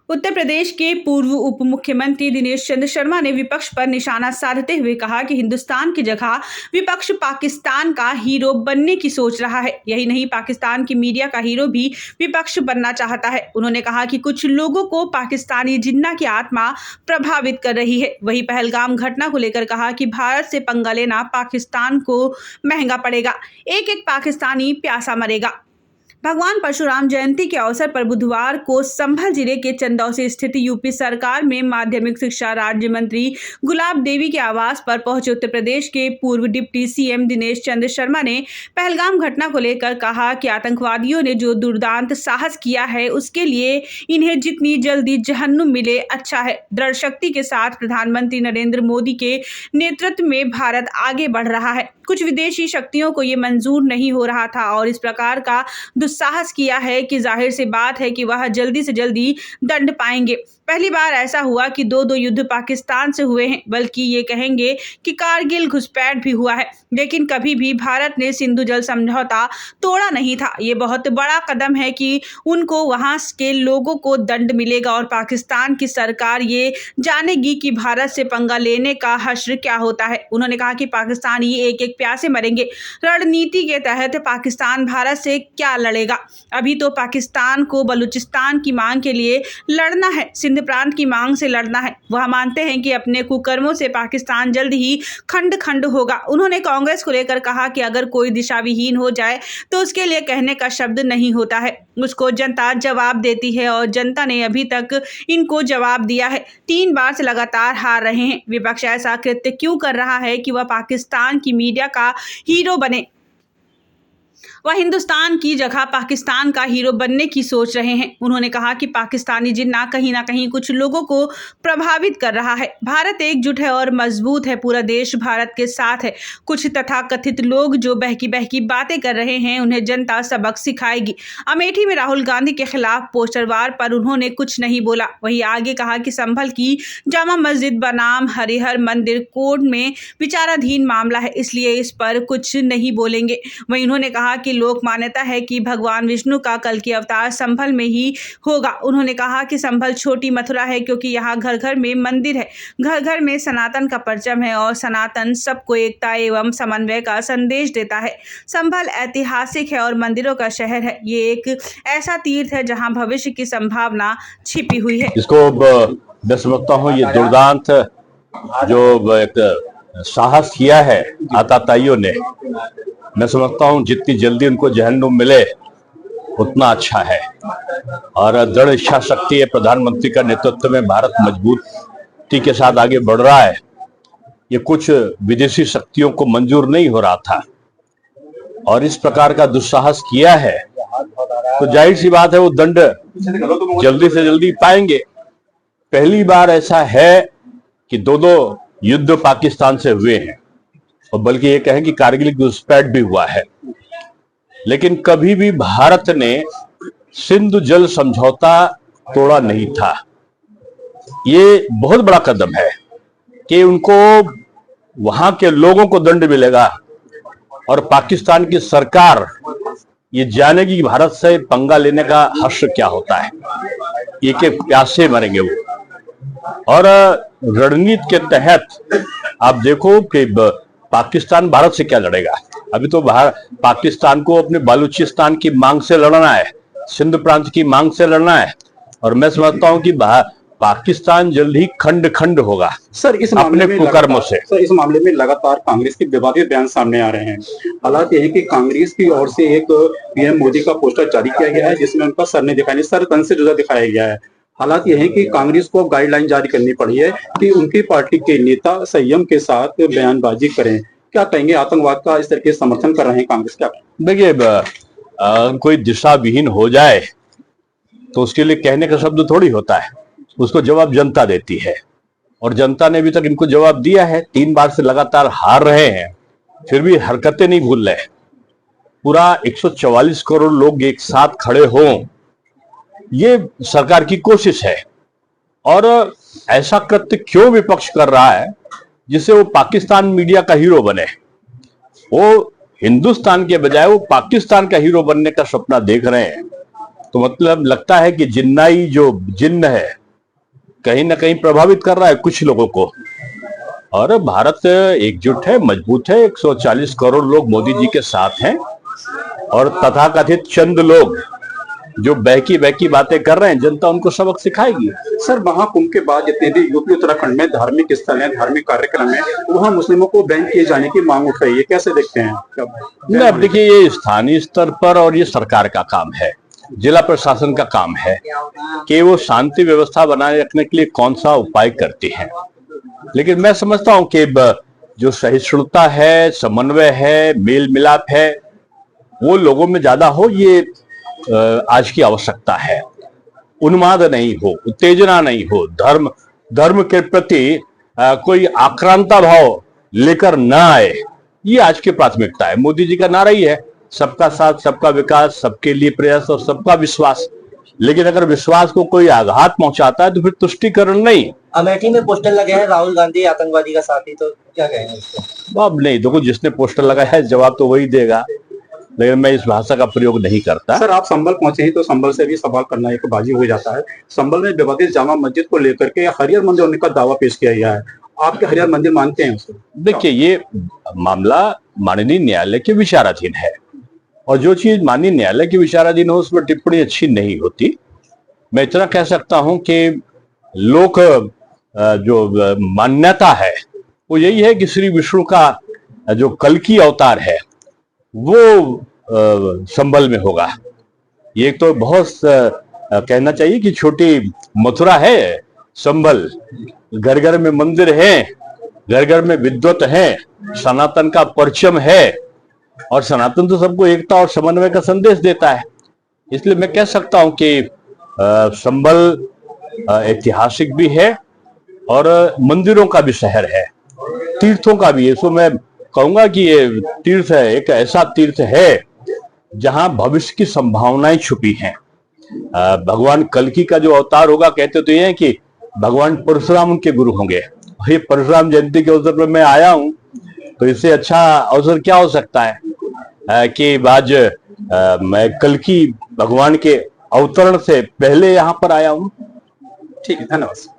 उत्तर प्रदेश के पूर्व उप मुख्यमंत्री दिनेश चंद्र शर्मा ने विपक्ष पर निशाना साधते हुए कहा कि हिंदुस्तान की जगह विपक्ष पाकिस्तान का हीरो बनने की सोच रहा है। यही नहीं, पाकिस्तान की मीडिया का हीरो भी विपक्ष बनना चाहता है। उन्होंने कहा कि कुछ लोगों को पाकिस्तानी जिन्ना की आत्मा प्रभावित कर रही है। वही पहलगाम घटना को लेकर कहा कि भारत से पंगा लेना पाकिस्तान को महंगा पड़ेगा, एक एक पाकिस्तानी प्यासा मरेगा। भगवान परशुराम जयंती के अवसर पर बुधवार को संभल जिले के चंदौसी स्थित यूपी सरकार में माध्यमिक शिक्षा राज्य मंत्री गुलाब देवी के आवास पर पहुंचे उत्तर प्रदेश के पूर्व डिप्टी सीएम दिनेश चंद्र शर्मा ने पहलगाम घटना को लेकर कहा कि आतंकवादियों ने जो दुर्दांत साहस किया है, उसके लिए इन्हें जितनी जल्दी जहन्नुम मिले अच्छा है। दृढ़ शक्ति के साथ प्रधानमंत्री नरेंद्र मोदी के नेतृत्व में भारत आगे बढ़ रहा है। कुछ विदेशी शक्तियों को ये मंजूर नहीं हो रहा था और इस प्रकार का दुस्साहस किया है कि जाहिर सी बात है कि वह जल्दी से जल्दी दंड पाएंगे। पहली बार ऐसा हुआ कि दो युद्ध पाकिस्तान से हुए हैं, बल्कि ये कहेंगे कि कारगिल घुसपैठ भी हुआ है, लेकिन कभी भी भारत ने सिंधु जल समझौता तोड़ा नहीं था। ये बहुत बड़ा कदम है कि उनको वहां के लोगों को दंड मिलेगा और पाकिस्तान की सरकार ये जानेगी कि भारत से पंगा लेने का हश्र क्या होता है। उन्होंने कहा कि पाकिस्तानी एक एक प्यासे मरेंगे। रणनीति के तहत पाकिस्तान भारत से क्या लड़ेगा? अभी तो पाकिस्तान को बलूचिस्तान की मांग के लिए लड़ना है, सिंध प्रांत की मांग से लड़ना है। वह मानते हैं कि अपने कुकर्मों से पाकिस्तान जल्द ही खंड खंड होगा। उन्होंने कांग्रेस को लेकर कहा कि अगर कोई दिशा विहीन हो जाए तो उसके लिए कहने का शब्द नहीं होता है, उसको जनता जवाब देती है और जनता ने अभी तक इनको जवाब दिया है। 3 बार से लगातार हार रहे हैं। विपक्ष ऐसा कृत्य क्यों कर रहा है कि वह पाकिस्तान की मीडिया का हीरो बने? वह हिंदुस्तान की जगह पाकिस्तान का हीरो बनने की सोच रहे हैं। उन्होंने कहा कि पाकिस्तानी जिन्ना कहीं ना कहीं कुछ लोगों को प्रभावित कर रहा है। भारत एकजुट है और मजबूत है, पूरा देश भारत के साथ है। कुछ तथाकथित लोग जो बहकी बहकी बातें कर रहे हैं, उन्हें जनता सबक सिखाएगी। अमेठी में राहुल गांधी के खिलाफ पोस्टरवार पर उन्होंने कुछ नहीं बोला। वहीं आगे कहा कि संभल की जामा मस्जिद बनाम हरिहर मंदिर कोर्ट में विचाराधीन मामला है, इसलिए इस पर कुछ नहीं बोलेंगे। वहीं उन्होंने कहा कि लोक मान्यता है कि भगवान विष्णु का कल की अवतार संभल में ही होगा। उन्होंने कहा कि संभल छोटी मथुरा है, क्योंकि यहाँ घर घर में मंदिर है, घर घर में सनातन का परचम है और सनातन सबको एकता एवं समन्वय का संदेश देता है। संभल ऐतिहासिक है और मंदिरों का शहर है। ये एक ऐसा तीर्थ है जहाँ भविष्य की संभावना छिपी हुई है। इसको मैं समझता हूँ ये दुर्दांत जो एक साहस किया है आतताइयों ने, मैं समझता हूँ जितनी जल्दी उनको जहन्नुम मिले उतना अच्छा है। और दृढ़ इच्छा शक्ति है प्रधानमंत्री का नेतृत्व में भारत मजबूती के साथ आगे बढ़ रहा है। ये कुछ विदेशी शक्तियों को मंजूर नहीं हो रहा था और इस प्रकार का दुस्साहस किया है, तो जाहिर सी बात है वो दंड जल्दी से जल्दी पाएंगे। पहली बार ऐसा है कि दो युद्ध पाकिस्तान से हुए हैं और बल्कि ये कहें कि कारगिल घुसपैठ भी हुआ है, लेकिन कभी भी भारत ने सिंधु जल समझौता तोड़ा नहीं था। ये बहुत बड़ा कदम है कि उनको वहां के लोगों को दंड मिलेगा और पाकिस्तान की सरकार ये जानेगी कि भारत से पंगा लेने का हर्ष क्या होता है, एक एक प्यासे मरेंगे वो। और रणनीति के तहत आप देखो कि पाकिस्तान भारत से क्या लड़ेगा। अभी तो पाकिस्तान को अपने बलूचिस्तान की मांग से लड़ना है, सिंध प्रांत की मांग से लड़ना है और मैं समझता हूं कि पाकिस्तान जल्द ही खंड खंड होगा सर इस अपने कुकर्मों से। सर इस मामले में लगातार कांग्रेस के विवादित बयान सामने आ रहे हैं। हालात यह है कि कांग्रेस की ओर से एक पीएम मोदी का पोस्टर जारी किया गया है जिसमें उनका सर नहीं दिखाया, सर तन से जुदा दिखाया गया है। हालात यह है कि कांग्रेस को गाइडलाइन जारी करनी पड़ी है कि उनकी पार्टी के नेता संयम के साथ बयानबाजी करें। क्या कहेंगे, आतंकवाद का इस तरह के समर्थन कर रहे हैं कांग्रेस? क्या देखिए, कोई दिशा विहीन हो जाए तो उसके लिए कहने का शब्द थोड़ी होता है, उसको जवाब जनता देती है और जनता ने अभी तक इनको जवाब दिया है। 3 बार से लगातार हार रहे हैं, फिर भी हरकतें नहीं भूल रहे। पूरा 144 करोड़ लोग एक साथ खड़े हों, ये सरकार की कोशिश है। और ऐसा कृत्य क्यों विपक्ष कर रहा है जिससे वो पाकिस्तान मीडिया का हीरो बने? वो हिंदुस्तान के बजाय वो पाकिस्तान का हीरो बनने का सपना देख रहे हैं। तो मतलब लगता है कि जिन्नाई जो जिन्न है कहीं ना कहीं प्रभावित कर रहा है कुछ लोगों को। और भारत एकजुट है, मजबूत है, 140 करोड़ लोग मोदी जी के साथ हैं और तथाकथित चंद लोग जो बहकी बहकी बातें कर रहे हैं, जनता उनको सबक सिखाएगी। सर महाकुंभ के बाद जितने भी यूपी उत्तराखंड में धार्मिक स्थल हैं, धार्मिक कार्यक्रम है, वहां मुस्लिमों को बैन किए जाने की मांग उठ रही है, कैसे देखते हैं? नहीं, अब देखिए, ये स्थानीय स्तर पर और ये सरकार का काम है, जिला प्रशासन का काम है कि वो शांति व्यवस्था बनाए रखने के लिए कौन सा उपाय करती है। लेकिन मैं समझता हूं कि जो सहिष्णुता है, समन्वय है, मेल मिलाप है, वो लोगों में ज्यादा हो, ये आज की आवश्यकता है। उन्माद नहीं हो, उत्तेजना नहीं हो, धर्म के प्रति कोई आक्रांता भाव लेकर ना आए, ये आज की प्राथमिकता है। मोदी जी का नारा ही है सबका साथ, सबका विकास, सबके लिए प्रयास और सबका विश्वास। लेकिन अगर विश्वास को कोई आघात पहुंचाता है तो फिर तुष्टीकरण नहीं। अमेठी में पोस्टर लगे हैं राहुल गांधी आतंकवादी का साथी, तो क्या कहेंगे इसको? अब नहीं, देखो, जिसने पोस्टर लगाया है जवाब तो वही देगा, लेकिन मैं इस भाषा का प्रयोग नहीं करता। सर आप संभल पहुंचे हैं तो संभल से भी सवाल करना एक बाजी हो जाता है। संभल में विवादित जामा मस्जिद को लेकर के हरियर मंदिर होने का दावा पेश किया गया है, आपके हरियर मंदिर मानते हैं उसको? देखिए, ये मामला माननीय न्यायालय के विचाराधीन है और जो चीज माननीय न्यायालय के विचाराधीन हो उस पर टिप्पणी अच्छी नहीं होती। मैं इतना कह सकता हूं कि लोक जो मान्यता है वो यही है कि श्री विष्णु का जो कल्कि अवतार है वो संभल में होगा। ये तो बहुत कहना चाहिए कि छोटी मथुरा है संभल, घर घर में मंदिर है, घर घर में विद्वत है, सनातन का परचम है और सनातन तो सबको एकता और समन्वय का संदेश देता है। इसलिए मैं कह सकता हूं कि संभल ऐतिहासिक भी है और मंदिरों का भी शहर है, तीर्थों का भी है। सो मैं कहूंगा कि ये तीर्थ है, एक ऐसा तीर्थ है जहां भविष्य की संभावनाएं छुपी हैं। भगवान कल्कि का जो अवतार होगा, कहते तो ये है कि भगवान परशुराम के गुरु होंगे। ये परशुराम जयंती के अवसर पर मैं आया हूं, तो इससे अच्छा अवसर क्या हो सकता है कि आज मैं कल्कि भगवान के अवतरण से पहले यहां पर आया हूं। ठीक है, धन्यवाद।